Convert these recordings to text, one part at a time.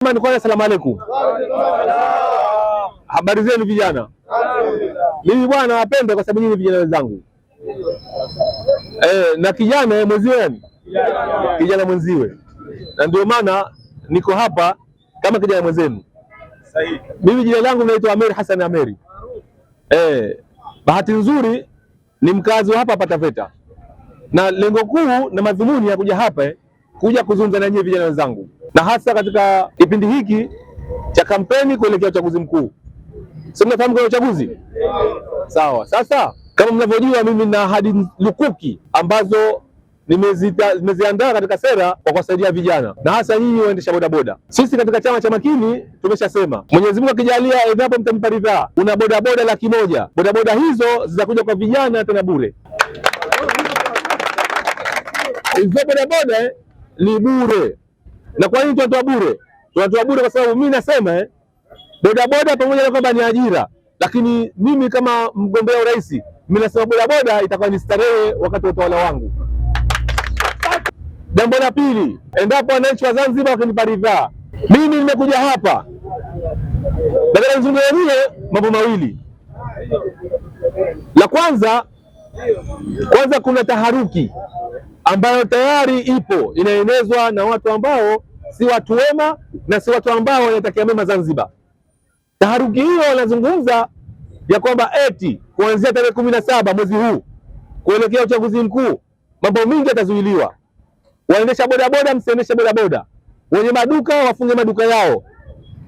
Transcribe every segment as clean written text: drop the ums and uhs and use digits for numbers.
Asalamu alaykum. Habari zenu vijana? Mimi bwana nawapenda kwa sababu nyinyi vijana wenzangu. Na kijana mwenziwe nani? Kijana mwenziwe. Na ndio maana niko hapa kama kijana mwenzenu. Sahihi. Mimi jina langu naitwa Ameri Hassan Ameri. Bahati nzuri ni mkazi wa hapa Taveta. Na lengo kuu na madhumuni ya kuja hapa kuja kuzungumza na nyinyi vijana wenzangu. Na hasa katika kipindi hiki cha kampeni kuelekea uchaguzi mkuu. Sasa mnafahamu kwa uchaguzi? Sawa. Sasa kama mnavyojua mimi na ahadi lukuki ambazo nimeziandaa katika sera kwa kuwasaidia vijana na hasa nyinyi waendesha bodaboda. Sisi katika chama cha Makini tumeshasema Mwenyezi Mungu akijalia, endapo mtampa ridhaa, una bodaboda 100,000. Bodaboda hizo zitakuja kwa vijana tena bure. Hizo bodaboda ni bure. Na kwa nini tunatoa bure? Tunatoa bure kwa sababu mimi nasema bodaboda pamoja na kwamba ni ajira, lakini mimi kama mgombea urais, mimi nasema bodaboda itakuwa ni starehe wakati wa utawala wangu. Jambo la pili, endapo wananchi wa Zanzibar wakinipa ridhaa, mimi nimekuja hapa badala nizungumzie mambo mawili. La kwanza kuna taharuki ambayo tayari ipo inaenezwa na watu ambao si watu wema na si watu ambao wanatakia mema Zanzibar. Taharuki hiyo wanazungumza ya kwamba eti kuanzia tarehe 17 mwezi huu kuelekea uchaguzi mkuu mambo mingi yatazuiliwa. Waendesha bodaboda msiendeshe bodaboda, wenye maduka wafunge maduka yao.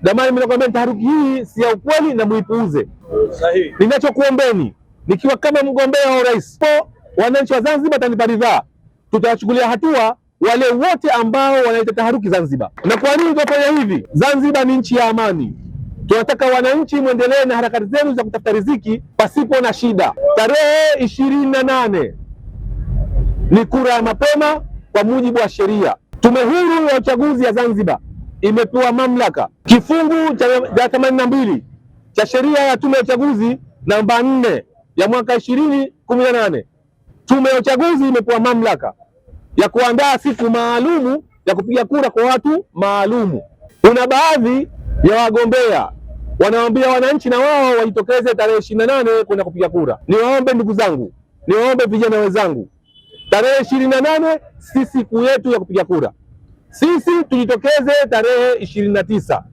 Jamani, mimi nakwambia taharuki hii si ya ukweli na muipuuze. Sahihi. Ninachokuombeni nikiwa kama mgombea wa urais, wananchi wa Zanzibar tanipa ridhaa, tutawachukulia hatua wale wote ambao wanaita taharuki Zanzibar. Na kwa nini tunafanya hivi? Zanzibar ni nchi ya amani. Tunataka wananchi muendelee na harakati zenu za kutafuta riziki pasipo na shida. Tarehe 28 ni kura ya mapema kwa mujibu wa sheria. Tume huru ya uchaguzi ya Zanzibar imepewa mamlaka, kifungu cha 82 cha sheria ya tume ya uchaguzi namba 4 ya mwaka 2018. Tume ya uchaguzi imepewa mamlaka ya kuandaa siku maalumu ya kupiga kura kwa watu maalumu. Kuna baadhi ya wagombea wanawaambia wananchi na wao wajitokeze tarehe 28 kwenda kupiga kura. Niwaombe ndugu zangu, niwaombe vijana wenzangu, tarehe 28 si siku yetu ya kupiga kura. Sisi tujitokeze tarehe 29.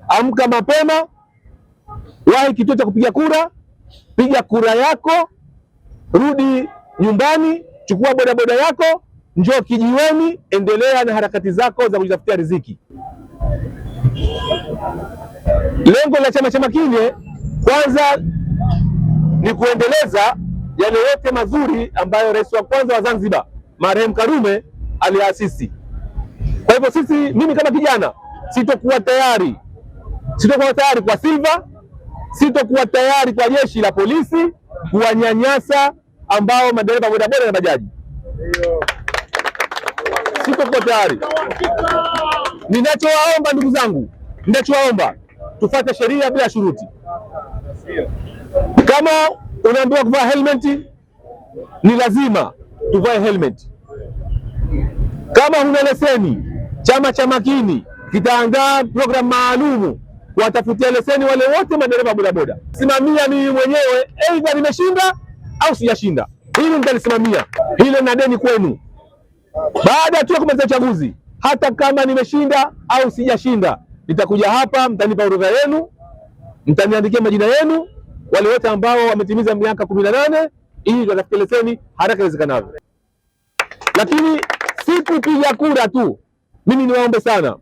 Amka mapema, wahi kituo cha kupiga kura, piga kura yako, rudi nyumbani, chukua bodaboda yako, njoo kijiweni, endelea na harakati zako za kujitafutia riziki. Lengo la chama cha Makini kwanza ni kuendeleza yale yote mazuri ambayo rais wa kwanza wa Zanzibar marehemu Karume aliasisi. Kwa hivyo mimi kama kijana sitokuwa tayari kwa silva, sitokuwa tayari kwa jeshi la polisi kuwanyanyasa ambao madereva bodaboda na bajaji. Sitokuwa tayari. Ninachowaomba ndugu zangu, tufuate sheria bila shuruti. Kama unaambiwa kuvaa helmet, ni lazima tuvae helmet. Kama huna leseni, chama cha Makini kitaandaa programu maalumu kuwatafutia leseni wale wote madereva bodaboda. Simamia mimi mwenyewe, aidha nimeshinda au sijashinda. Hili nitalisimamia. Hilo na deni kwenu. Baada tu ya kumaliza uchaguzi, hata kama nimeshinda au sijashinda, nitakuja hapa, mtanipa orodha yenu, mtaniandikia majina yenu, wale wote ambao wametimiza miaka 18 ili tutafute leseni haraka iwezekanavyo. Lakini si kupiga kura tu. Mimi niwaombe sana,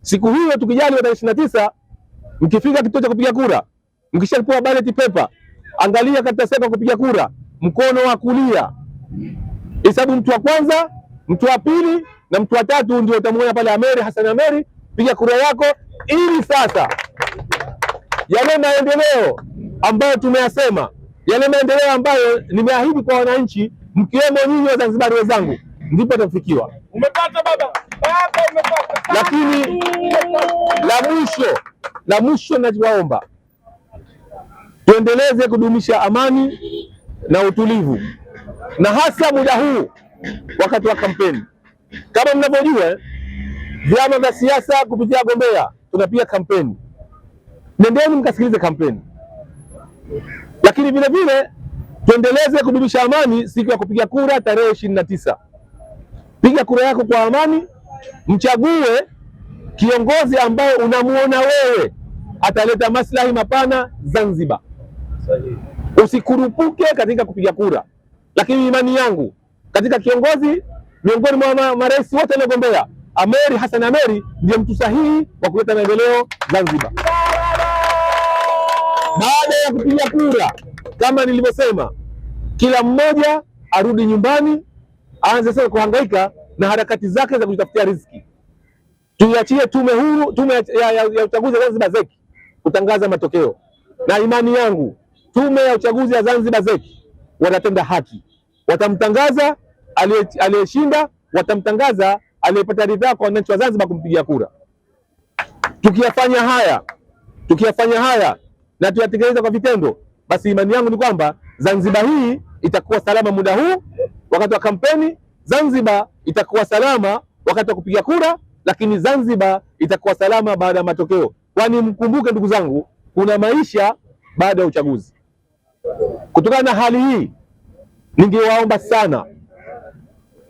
siku hiyo tukijali tarehe 29, mkifika kituo cha kupiga kura, mkishapewa ballot paper, angalia katika sehemu ya kupiga kura, mkono wa kulia, hesabu mtu wa kwanza, mtu wa pili na mtu wa tatu, ndio utamuona pale Ameri Hassan Ameri, piga kura yako, ili sasa yale maendeleo ambayo tumeyasema, yale maendeleo ambayo nimeahidi kwa wananchi, mkiwemo nyinyi wa Zanzibar wenzangu, ndipo tafikiwa. Umepata baba? Baba umepata. Lakini la mwisho ninachowaomba, tuendeleze kudumisha amani na utulivu, na hasa muda huu wakati wa kampeni. Kama mnavyojua, vyama vya siasa kupitia wagombea tunapiga kampeni, nendeni mkasikilize kampeni, lakini vile vile tuendeleze kudumisha amani siku ya kupiga kura tarehe 29. Piga kura yako kwa amani, mchague kiongozi ambaye unamuona wewe ataleta maslahi mapana Zanzibar. Usikurupuke katika kupiga kura, lakini imani yangu katika kiongozi miongoni mwa marais wote waliogombea, Ameri Hassan Ameri ndiye mtu sahihi wa kuleta maendeleo Zanzibar. Baada ya kupiga kura, kama nilivyosema, kila mmoja arudi nyumbani, aanze sasa kuhangaika na harakati zake za kujitafutia riziki. Tuiachie tume huru, tume ya uchaguzi ya Zanzibar ZEC kutangaza matokeo, na imani yangu tume ya uchaguzi ya Zanzibar ZEC watatenda haki, watamtangaza aliyeshinda, watamtangaza aliyepata ridhaa kwa wananchi wa Zanzibar kumpigia kura. Tukiyafanya haya na tuyatekeleza kwa vitendo, basi imani yangu ni kwamba Zanzibar hii itakuwa salama muda huu wakati wa kampeni, Zanzibar itakuwa salama wakati wa kupiga kura, lakini Zanzibar itakuwa salama baada ya matokeo. Kwani mkumbuke ndugu zangu, kuna maisha baada ya uchaguzi. Kutokana na hali hii, ningewaomba sana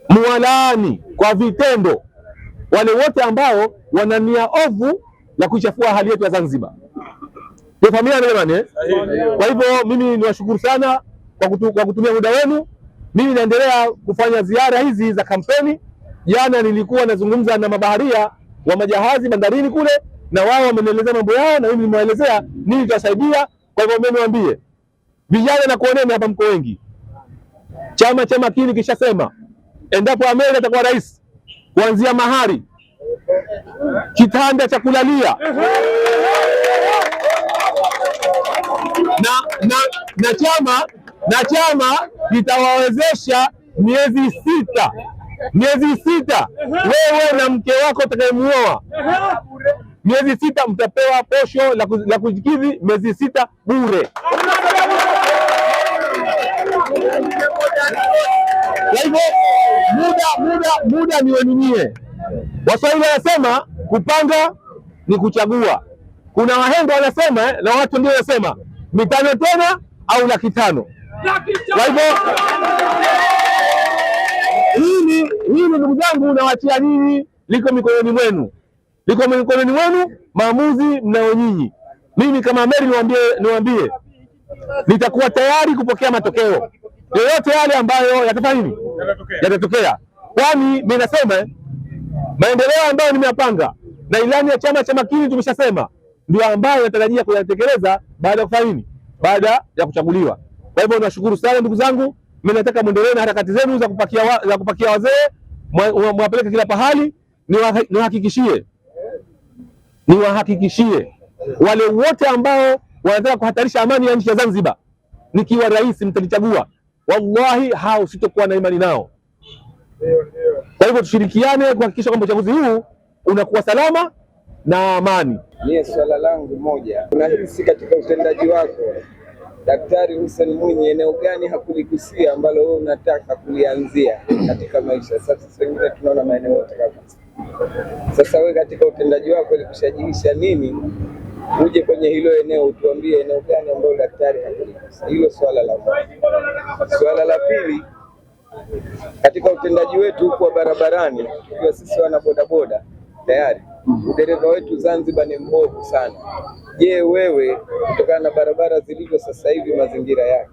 muwalaani kwa vitendo wale wote ambao wana nia ovu la kuichafua hali yetu ya Zanzibar. Kwa hivyo mimi niwashukuru sana kwa kutumia muda wenu. Mimi naendelea kufanya ziara hizi za kampeni. Jana nilikuwa nazungumza na mabaharia wa majahazi bandarini kule, na wao wamenielezea mambo yao na mimi nimewaelezea nini tutasaidia. Kwa hivyo mimi niwaambie vijana na kuoneni hapa, mko wengi, chama cha Makini kishasema endapo Ameri atakuwa rais, kuanzia mahari, kitanda cha kulalia na chama kitawawezesha miezi sita wewe na mke wako utakayemuoa, miezi 6 mtapewa posho la kujikidhi, miezi 6 bure. Kwa hivyo muda ni wenu nyie. Waswahili wanasema kupanga ni kuchagua. Kuna wahenga wanasema na watu ndio wanasema mitano tena au 500. Kwa hivyo hili ndugu zangu, nawaachia nyinyi, liko mikononi mwenu, maamuzi mnao nyinyi. Mimi kama Ameri niwaambie nitakuwa tayari kupokea matokeo yoyote yale ambayo yatatokea. Kwani mimi nasema maendeleo ambayo nimeyapanga na ilani ya chama cha Makini tumeshasema ndio ambayo natarajia kuyatekeleza baada ya kufanya nini, baada ya kuchaguliwa. Kwa hivyo nashukuru sana ndugu zangu, mimi nataka muendelee na harakati zenu za kupakia wazee, mwapeleke kila pahali. Niwahakikishie wale wote ambao wanataka kuhatarisha amani ya nchi ya Zanzibar, nikiwa rais mtanichagua, wallahi hao sitokuwa na imani nao. Kwa hivyo tushirikiane kuhakikisha kwamba uchaguzi huu unakuwa salama na amani. Mimi swala langu moja, unahisi katika utendaji wako Daktari Hussein Mwinyi eneo gani hakuligusia ambalo wewe unataka kulianzia katika maisha? Sasa wengine tunaona maeneo yote kabisa. Sasa wewe katika utendaji wako ulikushajihisha nini uje kwenye hilo eneo, utuambie eneo gani ambalo daktari hakuligusia? Hilo swala la kwanza. Swala la pili, katika utendaji wetu huko barabarani, kwa sisi wana bodaboda tayari udereva wetu Zanzibar ni mbovu sana. Je, wewe kutokana na barabara zilivyo sasa hivi mazingira yake,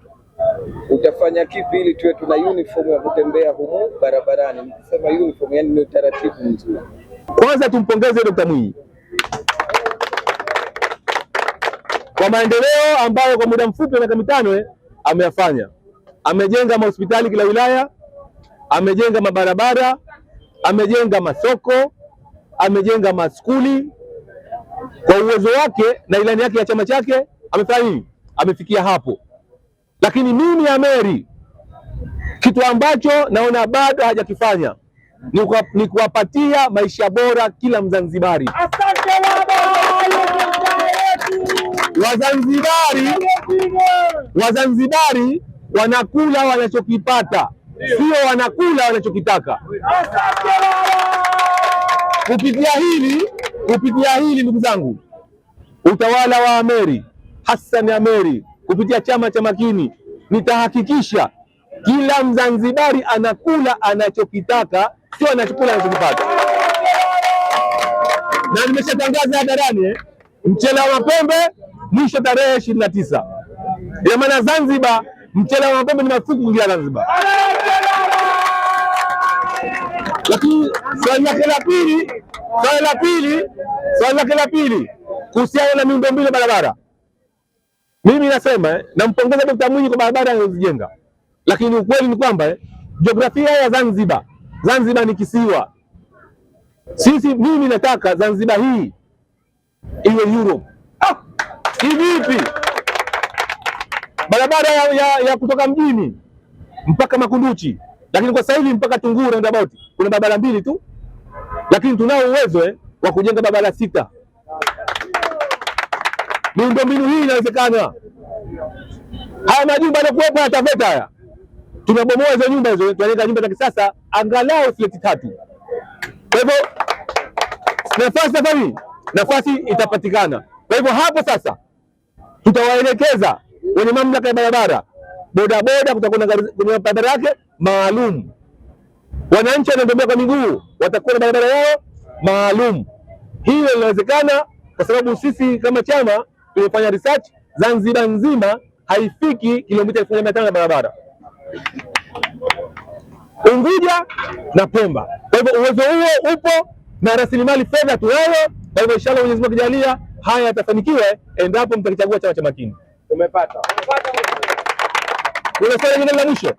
utafanya kipi ili tuwe tuna uniform ya kutembea humo barabarani? Nikisema uniform, yani ni utaratibu mzuri. Kwanza tumpongeze Dr. Mwinyi kwa maendeleo ambayo kwa muda mfupi wa miaka 5 ameyafanya. Amejenga mahospitali kila wilaya, amejenga mabarabara, amejenga masoko, amejenga maskuli. Kwa uwezo wake na ilani yake ya chama chake amefanya nini? Amefikia hapo. Lakini mimi Ameri, kitu ambacho naona bado hajakifanya ni kuwapatia maisha bora kila Mzanzibari. Asante baba. Wazanzibari wanakula wanachokipata, sio wanakula wanachokitaka. Asante baba. kupitia hili ndugu zangu, utawala wa Ameri Hassan Ameri kupitia chama cha Makini, nitahakikisha kila Mzanzibari anakula anachokitaka, sio anachokula anachokipata. Na nimeshatangaza hadharani mchele wa mapembe mwisho tarehe 29. Ina maana Zanzibar mchele wa mapembe ni mafuku kuingia Zanzibar. Lakini swali lake la pili kuhusiana na miundombinu barabara, mimi nasema nampongeza Dkt. Mwinyi kwa barabara anazozijenga, lakini ukweli ni kwamba jiografia ya Zanzibar ni kisiwa. Mimi nataka Zanzibar hii iwe Europe. Hivipi? Barabara ya kutoka mjini mpaka Makunduchi, lakini kwa sasa hivi mpaka Tunguu roundabout kuna barabara 2 tu, lakini tunao uwezo wa kujenga barabara 6. Miundombinu hii inawezekana. Haya majumba yanakuwepo ya Taveta haya, tunabomoa hizo nyumba hizo, tunaleta nyumba za kisasa angalau fleti 3. Kwa hivyo nafasi itapatikana. Kwa hivyo hapo sasa tutawaelekeza wenye mamlaka ya barabara, bodaboda kutakuwa na barabara yake maalum. Wananchi wanaotembea kwa miguu watakuwa na barabara yao maalum. Hiyo inawezekana kwa sababu sisi kama chama tumefanya research, Zanzibar nzima haifiki kilomita 1500 ya barabara, Unguja na Pemba. Kwa hivyo uwezo huo upo na rasilimali fedha tunayo. Kwa hivyo inshallah Mwenyezi Mungu akijalia haya yatafanikiwa endapo mtakichagua chama cha Makini. Umepata. Kuna swali lingine la mwisho?